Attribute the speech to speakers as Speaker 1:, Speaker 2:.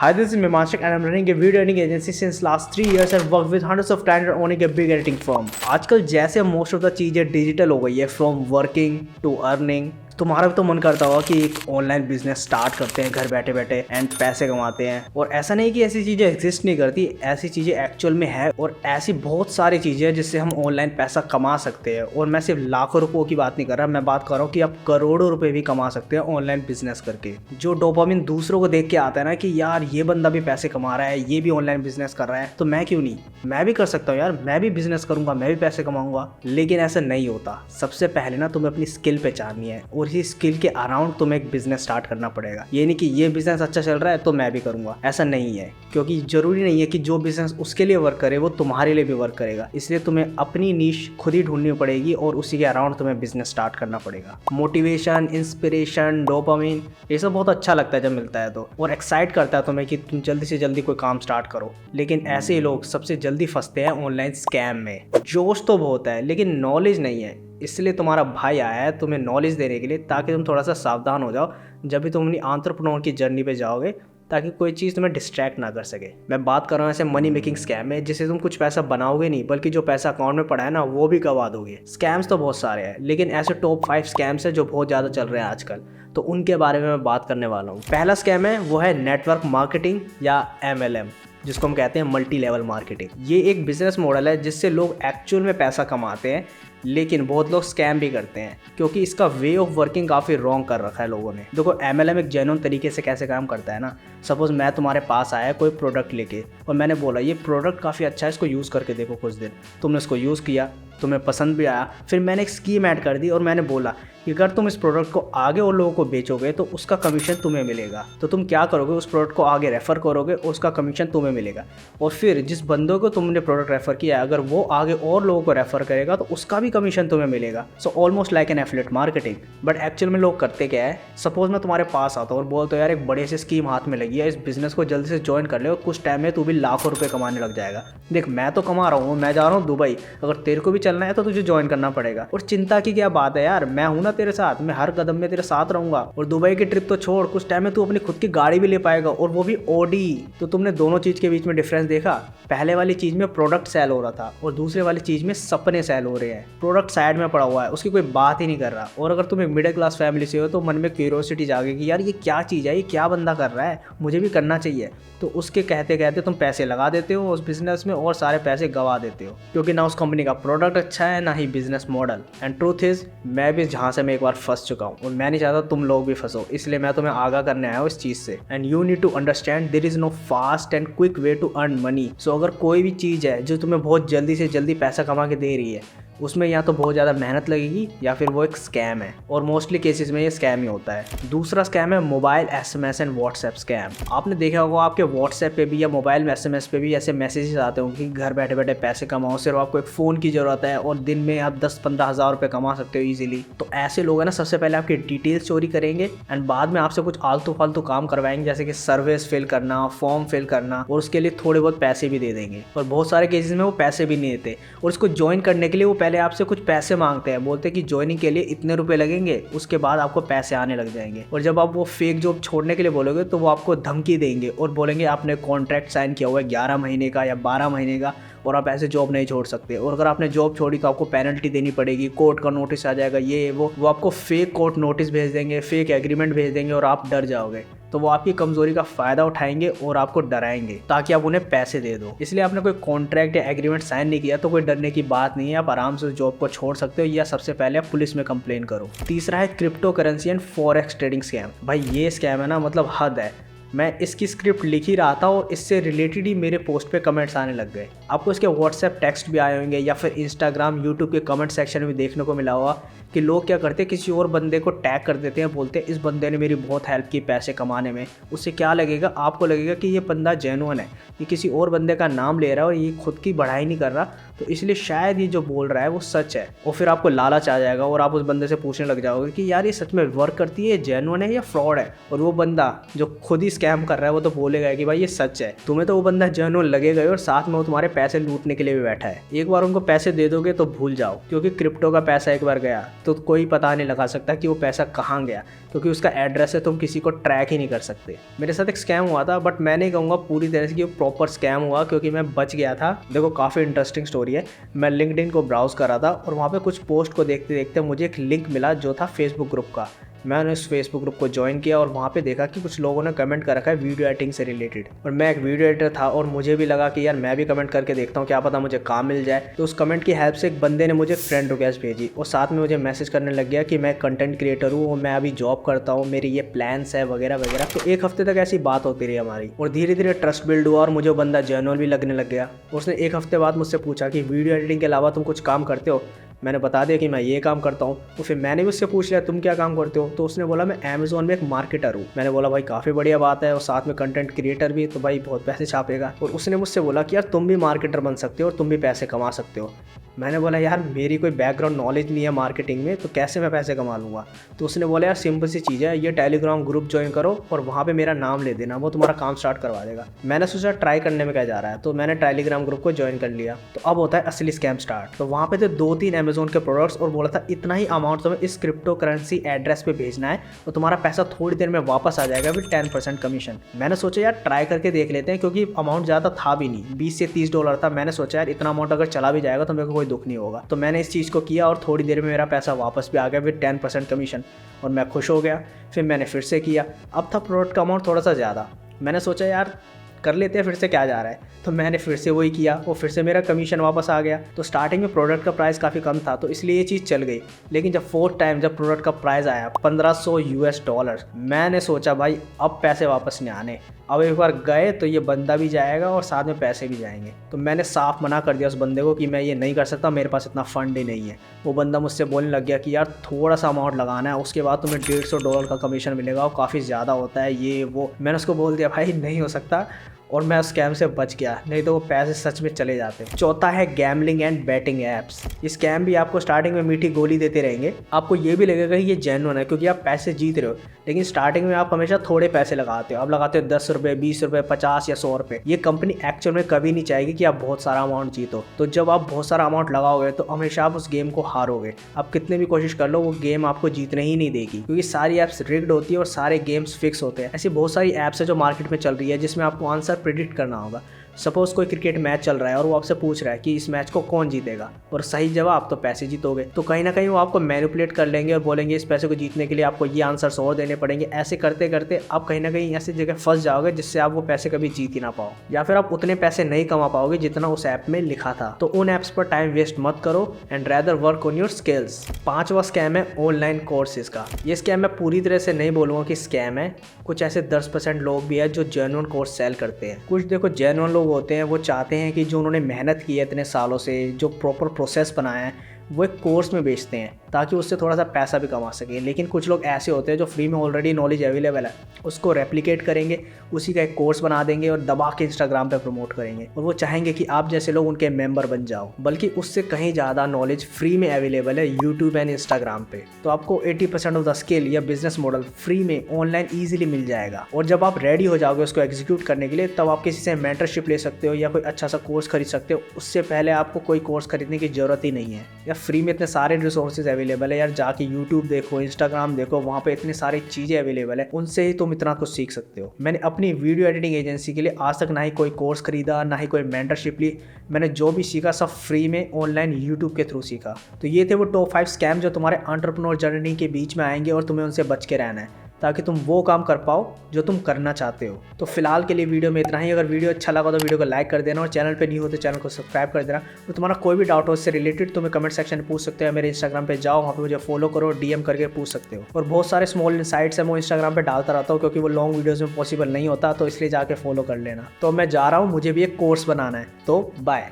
Speaker 1: Hi, this is Mimashik and I'm running a video editing agency since last 3 years and worked with hundreds of clients and owning a big editing firm. आजकल जैसे most of the चीज़ें digital हो गई है from working to earning, तुम्हारा भी तो मन करता होगा कि एक ऑनलाइन बिजनेस स्टार्ट करते हैं घर बैठे बैठे एंड पैसे कमाते हैं। और ऐसा नहीं कि ऐसी चीज़ें एग्जिस्ट नहीं करती, ऐसी चीज़ें एक्चुअल में है और ऐसी बहुत सारी चीज़ें हैं जिससे हम ऑनलाइन पैसा कमा सकते हैं। और मैं सिर्फ लाखों रुपयों की बात नहीं कर रहा, मैं बात कर रहा हूँ कि आप करोड़ों रुपए भी कमा सकते हैं ऑनलाइन बिजनेस करके। जो डोपामिन दूसरों को देख के आता है ना कि यार ये बंदा भी पैसे कमा रहा है, ये भी ऑनलाइन बिजनेस कर रहा है, तो मैं क्यों नहीं, मैं भी कर सकता हूँ यार, मैं भी बिजनेस करूंगा, मैं भी पैसे कमाऊंगा। लेकिन ऐसा नहीं होता। सबसे पहले ना तुम्हें अपनी स्किल पहचाननी है और इसी स्किल के अराउंड तुम्हें एक बिजनेस स्टार्ट करना पड़ेगा। ये नहीं कि ये बिजनेस अच्छा चल रहा है तो मैं भी करूंगा, ऐसा नहीं है। क्योंकि जरूरी नहीं है कि जो बिजनेस उसके लिए वर्क करे वो तुम्हारे लिए भी वर्क करेगा। इसलिए तुम्हें अपनी नीश खुद ही ढूंढनी पड़ेगी और उसी के अराउंड तुम्हें बिजनेस स्टार्ट करना पड़ेगा। मोटिवेशन, इंस्पिरेशन, डोपामिन, ये सब बहुत अच्छा लगता है जब मिलता है तो, और एक्साइट करता है तुम्हें कि तुम जल्दी से जल्दी कोई काम स्टार्ट करो। लेकिन ऐसे ही लोग सबसे जल्दी फंसते हैं ऑनलाइन स्कैम में। जोश तो बहुत है लेकिन नॉलेज नहीं है। इसलिए तुम्हारा भाई आया है तुम्हें नॉलेज देने के लिए, ताकि तुम थोड़ा सा सावधान हो जाओ जब भी तुम अपनी एंटरप्रेन्योर की जर्नी पे जाओगे, ताकि कोई चीज़ तुम्हें डिस्ट्रैक्ट ना कर सके। मैं बात कर रहा हूँ ऐसे मनी मेकिंग स्कैम में जिससे तुम कुछ पैसा बनाओगे नहीं, बल्कि जो पैसा अकाउंट में पड़ा है ना वो भी गवा दोगे। स्कैम्स तो बहुत सारे हैं लेकिन ऐसे टॉप 5 स्कैम्स हैं जो बहुत ज़्यादा चल रहे हैं आजकल, तो उनके बारे में मैं बात करने वाला हूँ। पहला स्कैम है वो है नेटवर्क मार्केटिंग या MLM, जिसको हम कहते हैं मल्टी लेवल मार्केटिंग। ये एक बिजनेस मॉडल है जिससे लोग एक्चुअल में पैसा कमाते हैं, लेकिन बहुत लोग स्कैम भी करते हैं क्योंकि इसका वे ऑफ वर्किंग काफ़ी रॉन्ग कर रखा है लोगों ने। देखो MLM एक जेन्युइन तरीके से कैसे काम करता है ना, सपोज मैं तुम्हारे पास आया कोई प्रोडक्ट लेके और मैंने बोला ये प्रोडक्ट काफ़ी अच्छा है, इसको यूज़ करके देखो कुछ दिन। तुमने इसको यूज़ किया, तुम्हें पसंद भी आया, फिर मैंने एक स्कीम ऐड कर दी और मैंने बोला कि अगर तुम इस प्रोडक्ट को आगे और लोगों को बेचोगे तो उसका कमीशन तुम्हें मिलेगा। तो तुम क्या करोगे, उस प्रोडक्ट को आगे रेफ़र करोगे और उसका कमीशन तुम्हें मिलेगा। और फिर जिस बंदों को तुमने प्रोडक्ट रेफ़र किया है, अगर वो आगे और लोगों को रेफ़र करेगा तो उसका भी कमीशन तुम्हें मिलेगा। So almost like an affiliate marketing. But actual में लोग करते क्या है, सपोज मैं तुम्हारे पास आता हूँ और बोलता हूँ यार एक बड़े से स्कीम हाथ में लगी है, इस बिजनेस को जल्दी से ज्वाइन कर ले और कुछ टाइम में तू भी लाखों रुपये कमाने लग जाएगा। देख मैं तो कमा रहा हूँ, मैं जा रहा हूँ दुबई, अगर तेरे को भी चलना है तो तुझे ज्वाइन करना पड़ेगा। और चिंता की क्या बात है यार, मैं हूं ना तेरे साथ, मैं हर कदम में तेरे साथ रहूंगा। और दुबई की ट्रिप तो छोड़, कुछ टाइम में तू अपनी खुद की गाड़ी भी ले पाएगा और वो भी ऑडी। तो तुमने दोनों चीज के बीच में डिफरेंस देखा। पहले वाली चीज में प्रोडक्ट सेल हो रहा था और दूसरे वाली चीज में सपने सेल हो रहे हैं। प्रोडक्ट साइड में पड़ा हुआ है, उसकी कोई बात ही नहीं कर रहा। और अगर तुम एक मिडिल क्लास फैमिली से हो तो मन में क्यूरियोसिटी जागेगी, यार ये क्या चीज़ है, ये क्या बंदा कर रहा है, मुझे भी करना चाहिए। तो उसके कहते कहते तुम पैसे लगा देते हो उस बिजनेस में और सारे पैसे गवा देते हो, क्योंकि ना उस कंपनी का प्रोडक्ट अच्छा है ना ही business model. And truth is मैं भी जहाँ से मैं एक बार फंस चुका हूँ और मैं नहीं चाहता तुम लोग भी फंसो, इसलिए मैं तुम्हें आगाह करने आया हूँ इस चीज़ से। And you need to understand there is no fast and quick way to earn money. So अगर कोई भी चीज़ है जो तुम्हें बहुत जल्दी से जल्दी पैसा कमा के दे रही है, उसमें या तो बहुत ज़्यादा मेहनत लगेगी या फिर वो एक स्कैम है, और मोस्टली केसेस में ये स्कैम ही होता है। दूसरा स्कैम है mobile SMS and WhatsApp scam. आपने देखा होगा आपके व्हाट्सएप पे भी या मोबाइल में SMS पे भी ऐसे मैसेजेस आते होंगे कि घर बैठे बैठे पैसे कमाओ, सिर्फ आपको एक फ़ोन की ज़रूरत है और दिन में आप 10-15 हज़ार रुपये कमा सकते हो ईजिली। तो ऐसे लोग हैं ना सबसे पहले आपकी डिटेल्स चोरी करेंगे एंड बाद में आपसे कुछ आलतू फालतू काम करवाएंगे, जैसे कि सर्विस फिल करना, फॉर्म फिल करना, और उसके लिए थोड़े बहुत पैसे भी दे देंगे। और बहुत सारे केसेस में वो पैसे भी नहीं देते और इसको ज्वाइन करने के लिए वो पहले आपसे कुछ पैसे मांगते हैं, बोलते हैं कि ज्वाइनिंग के लिए इतने रुपए लगेंगे, उसके बाद आपको पैसे आने लग जाएंगे। और जब आप वो फेक जॉब छोड़ने के लिए बोलोगे तो वो आपको धमकी देंगे और बोलेंगे आपने कॉन्ट्रैक्ट साइन किया हुआ है 11 महीने का या 12 महीने का और आप ऐसे जॉब नहीं छोड़ सकते, और अगर आपने जॉब छोड़ी तो आपको पेनल्टी देनी पड़ेगी, कोर्ट का नोटिस आ जाएगा, ये वो आपको फेक कोर्ट नोटिस भेज देंगे, फेक एग्रीमेंट भेज देंगे और आप डर जाओगे। तो वो आपकी कमजोरी का फायदा उठाएंगे और आपको डराएंगे ताकि आप उन्हें पैसे दे दो। इसलिए आपने कोई कॉन्ट्रैक्ट या एग्रीमेंट साइन नहीं किया तो कोई डरने की बात नहीं है, आप आराम से उस जॉब को छोड़ सकते हो या सबसे पहले आप पुलिस में कंप्लेन करो। तीसरा है crypto currency and forex trading scam. भाई ये स्कैम है ना, मतलब हद है। मैं इसकी स्क्रिप्ट लिख ही रहा था और इससे रिलेटेड ही मेरे पोस्ट पे कमेंट्स आने लग गए। आपको इसके व्हाट्सएप टेक्स्ट भी आए होंगे या फिर इंस्टाग्राम, यूट्यूब के कमेंट सेक्शन में देखने को मिला होगा कि लोग क्या करते हैं, किसी और बंदे को टैग कर देते हैं, बोलते हैं इस बंदे ने मेरी बहुत हेल्प की पैसे कमाने में। उससे क्या लगेगा, आपको लगेगा कि ये बंदा जेन्युइन है, ये किसी और बंदे का नाम ले रहा है और ये खुद की बढ़ाई नहीं कर रहा, तो इसलिए शायद ये जो बोल रहा है वो सच है। और फिर आपको लालच आ जाएगा और आप उस बंदे से पूछने लग जाओगे कि यार ये सच में वर्क करती है, जेन्युइन है या फ्रॉड है। और वो बंदा जो खुद ही स्कैम कर रहा है वो तो बोलेगा कि भाई ये सच है। तुम्हें तो वो बंदा जेन्युइन लगेगा और साथ में वो तुम्हारे पैसे लूटने के लिए भी बैठा है। एक बार उनको पैसे दे दोगे तो भूल जाओ, क्योंकि क्रिप्टो का पैसा एक बार गया तो कोई पता नहीं लगा सकता कि वो पैसा कहाँ गया। क्योंकि उसका एड्रेस है, तुम किसी को ट्रैक ही नहीं कर सकते। मेरे साथ एक स्कैम हुआ था, बट मैं नहीं कहूँगा पूरी तरह से कि वो प्रॉपर स्कैम हुआ, क्योंकि मैं बच गया था। देखो काफ़ी इंटरेस्टिंग स्टोरी है। मैं लिंक्डइन को ब्राउज कर रहा था और वहाँ पे कुछ पोस्ट को देखते देखते मुझे एक लिंक मिला जो था फेसबुक ग्रुप का। मैंने उस फेसबुक ग्रुप को ज्वाइन किया और वहाँ पे देखा कि कुछ लोगों ने कमेंट कर रखा है वीडियो एडिटिंग से रिलेटेड, और मैं एक वीडियो एडिटर था और मुझे भी लगा कि यार मैं भी कमेंट करके देखता हूँ, क्या पता मुझे काम मिल जाए। तो उस कमेंट की हेल्प से एक बंदे ने मुझे फ्रेंड रिक्वेस्ट भेजी और साथ में मुझे मैसेज करने लग गया कि मैं कंटेंट क्रिएटर हूँ और मैं अभी जॉब करता हूँ, मेरे ये प्लान्स है वगैरह वगैरह। तो एक हफ्ते तक ऐसी बात होती रही हमारी और धीरे धीरे ट्रस्ट बिल्ड हुआ और मुझे वो बंदा जेन्युइन भी लगने लग गया। उसने एक हफ्ते बाद मुझसे पूछा कि वीडियो एडिटिंग के अलावा तुम कुछ काम करते हो। मैंने बता दिया कि मैं ये काम करता हूँ। तो फिर मैंने भी उससे पूछ लिया तुम क्या काम करते हो, तो उसने बोला मैं अमेज़ॉन में एक मार्केटर हूँ। मैंने बोला भाई काफ़ी बढ़िया बात है और साथ में कंटेंट क्रिएटर भी, तो भाई बहुत पैसे छापेगा। और उसने मुझसे बोला कि यार तुम भी मार्केटर बन सकते हो और तुम भी पैसे कमा सकते हो। मैंने बोला यार मेरी कोई बैकग्राउंड नॉलेज नहीं है मार्केटिंग में, तो कैसे मैं पैसे कमा लूँगा। तो उसने बोला यार सिंपल सी चीज़ है, ये टेलीग्राम ग्रुप ज्वाइन करो और वहाँ पे मेरा नाम ले देना, वो तुम्हारा काम स्टार्ट करवा देगा। मैंने सोचा ट्राई करने में क्या जा रहा है, तो मैंने टेलीग्राम ग्रुप को ज्वाइन कर लिया। तो अब होता है असली स्कैम स्टार्ट। तो वहाँ पे थे 2-3 अमेज़ॉन के प्रोडक्ट्स और बोला था इतना ही अमाउंट तुम्हें इस क्रिप्टो करेंसी एड्रेस पे भेजना है और तुम्हारा पैसा थोड़ी देर में वापस आ जाएगा विद 10% कमीशन। मैंने सोचा यार ट्राई करके देख लेते हैं, क्योंकि अमाउंट ज़्यादा था भी नहीं, 20 से 30 डॉलर था। मैंने सोचा यार इतना अमाउंट अगर चला भी जाएगा तो मेरे को कोई दुख नहीं होगा। तो मैंने इस चीज़ को किया और थोड़ी देर में मेरा पैसा वापस भी आ गया विद 10% कमीशन और मैं खुश हो गया। फिर मैंने फिर से किया। अब था प्रोडक्ट का अमाउंट थोड़ा सा ज़्यादा। मैंने सोचा यार कर लेते हैं, फिर से क्या जा रहा है। तो मैंने फिर से वही किया और फिर से मेरा कमीशन वापस आ गया। तो स्टार्टिंग में प्रोडक्ट का प्राइस काफ़ी कम था, तो इसलिए ये चीज़ चल गई। लेकिन जब फोर्थ टाइम जब प्रोडक्ट का प्राइस आया $1500, मैंने सोचा भाई अब पैसे वापस नहीं आने। अब एक बार गए तो ये बंदा भी जाएगा और साथ में पैसे भी जाएंगे। तो मैंने साफ मना कर दिया उस बंदे को कि मैं ये नहीं कर सकता, मेरे पास इतना फंड ही नहीं है। वो बंदा मुझसे बोलने लग गया कि यार थोड़ा सा अमाउंट लगाना है, उसके बाद तुम्हें $150 का कमीशन मिलेगा और काफ़ी ज़्यादा होता है ये वो। मैंने उसको बोल दिया भाई नहीं हो सकता, और मैं स्कैम से बच गया, नहीं तो वो पैसे सच में चले जाते। चौथा है गैम्बलिंग एंड बैटिंग ऐप्स। ये स्कैम भी आपको स्टार्टिंग में मीठी गोली देते रहेंगे। आपको ये भी लगेगा कि ये जेन्युइन है क्योंकि आप पैसे जीत रहे हो, लेकिन स्टार्टिंग में आप हमेशा थोड़े पैसे लगाते हो। आप लगाते हो 10 रुपये, 20 रुपये, 50 या 100 रुपये। ये कंपनी एक्चुअल में कभी नहीं चाहेगी कि आप बहुत सारा अमाउंट जीतो। तो जब आप बहुत सारा अमाउंट लगाओगे तो हमेशा आप उस गेम को हारोगे। आप कितने भी कोशिश कर लो वो गेम आपको जीतने ही नहीं देगी, क्योंकि सारी ऐप्स रिग्ड होती है और सारे गेम्स फिक्स होते हैं। ऐसी बहुत सारी ऐप्स है जो मार्केट में चल रही है जिसमें आपको आंसर प्रेडिक्ट करना होगा। सपोज कोई क्रिकेट मैच चल रहा है और वो आपसे पूछ रहा है कि इस मैच को कौन जीतेगा, और सही जवाब तो पैसे जीतोगे। तो कहीं ना कहीं वो आपको मैनिपुलेट कर लेंगे और बोलेंगे इस पैसे को जीतने के लिए आपको ये आंसर्स और देने पड़ेंगे। ऐसे करते करते आप कहीं ना कहीं ऐसी जगह फंस जाओगे जिससे आप वो पैसे कभी जीत ही ना पाओ, या फिर आप उतने पैसे नहीं कमा पाओगे जितना उस ऐप में लिखा था। तो उन ऐप्स पर टाइम वेस्ट मत करो and rather work on your skills. पांचवा स्कैम है ऑनलाइन कोर्सेज का। ये स्कैम मैं पूरी तरह से नहीं बोलूँगा कि स्कैम है। कुछ ऐसे 10% लोग भी है जो जेन्युइन कोर्स सेल करते हैं। कुछ देखो जेन्युइन लोग होते हैं, वो चाहते हैं कि जो उन्होंने मेहनत की है इतने सालों से, जो प्रॉपर प्रोसेस बनाया है, वो एक कोर्स में बेचते हैं ताकि उससे थोड़ा सा पैसा भी कमा सके। लेकिन कुछ लोग ऐसे होते हैं जो फ्री में ऑलरेडी नॉलेज अवेलेबल है उसको रेप्लिकेट करेंगे, उसी का एक कोर्स बना देंगे और दबा के इंस्टाग्राम पे प्रमोट करेंगे, और वो चाहेंगे कि आप जैसे लोग उनके मेंबर बन जाओ। बल्कि उससे कहीं ज़्यादा नॉलेज फ्री में अवेलेबल है यूट्यूब एंड इंस्टाग्राम पे। तो आपको 80% ऑफ द स्किल या बिजनेस मॉडल फ्री में ऑनलाइन ईजिली मिल जाएगा। और जब आप रेडी हो जाओगे उसको एग्जीक्यूट करने के लिए, तब आप किसी से मेंटरशिप ले सकते हो या कोई अच्छा सा कोर्स खरीद सकते हो। उससे पहले आपको कोई कोर्स खरीदने की जरूरत ही नहीं है। या फ्री में इतने सारे रिसोर्सेज अवेलेबल है यार, जाके यूट्यूब देखो, इंस्टाग्राम देखो, वहाँ पे इतनी सारी चीज़ें अवेलेबल है, उनसे ही तुम इतना कुछ सीख सकते हो। मैंने अपनी वीडियो एडिटिंग एजेंसी के लिए आज तक ना ही कोई कोर्स खरीदा, ना ही कोई मेंटरशिप ली। मैंने जो भी सीखा सब फ्री में ऑनलाइन यूट्यूब के थ्रू सीखा। तो ये थे वो टॉप 5 स्कैम जो तुम्हारे एंटरप्रेन्योर जर्नी के बीच में आएंगे और तुम्हें उनसे बच के रहना है ताकि तुम वो काम कर पाओ जो तुम करना चाहते हो। तो फिलहाल के लिए वीडियो में इतना ही। अगर वीडियो अच्छा लगा तो वीडियो को लाइक कर देना और चैनल पे न्यू हो तो चैनल को सब्सक्राइब कर देना। तो तुम्हारा कोई भी डाउट हो इससे रिलेटेड तुम्हें कमेंट सेक्शन में पूछ सकते हो। मेरे इंस्टाग्राम पे जाओ, वहाँ पे मुझे फॉलो करो, डीएम करके पूछ सकते हो। और बहुत सारे स्मॉल इनसाइट्स है वो इंस्टाग्राम पे डालता रहता हूँ क्योंकि वो लॉन्ग वीडियोज़ में पॉसिबल नहीं होता, तो इसलिए जाके फॉलो कर लेना। तो मैं जा रहा हूँ, मुझे भी एक कोर्स बनाना है। तो बाय।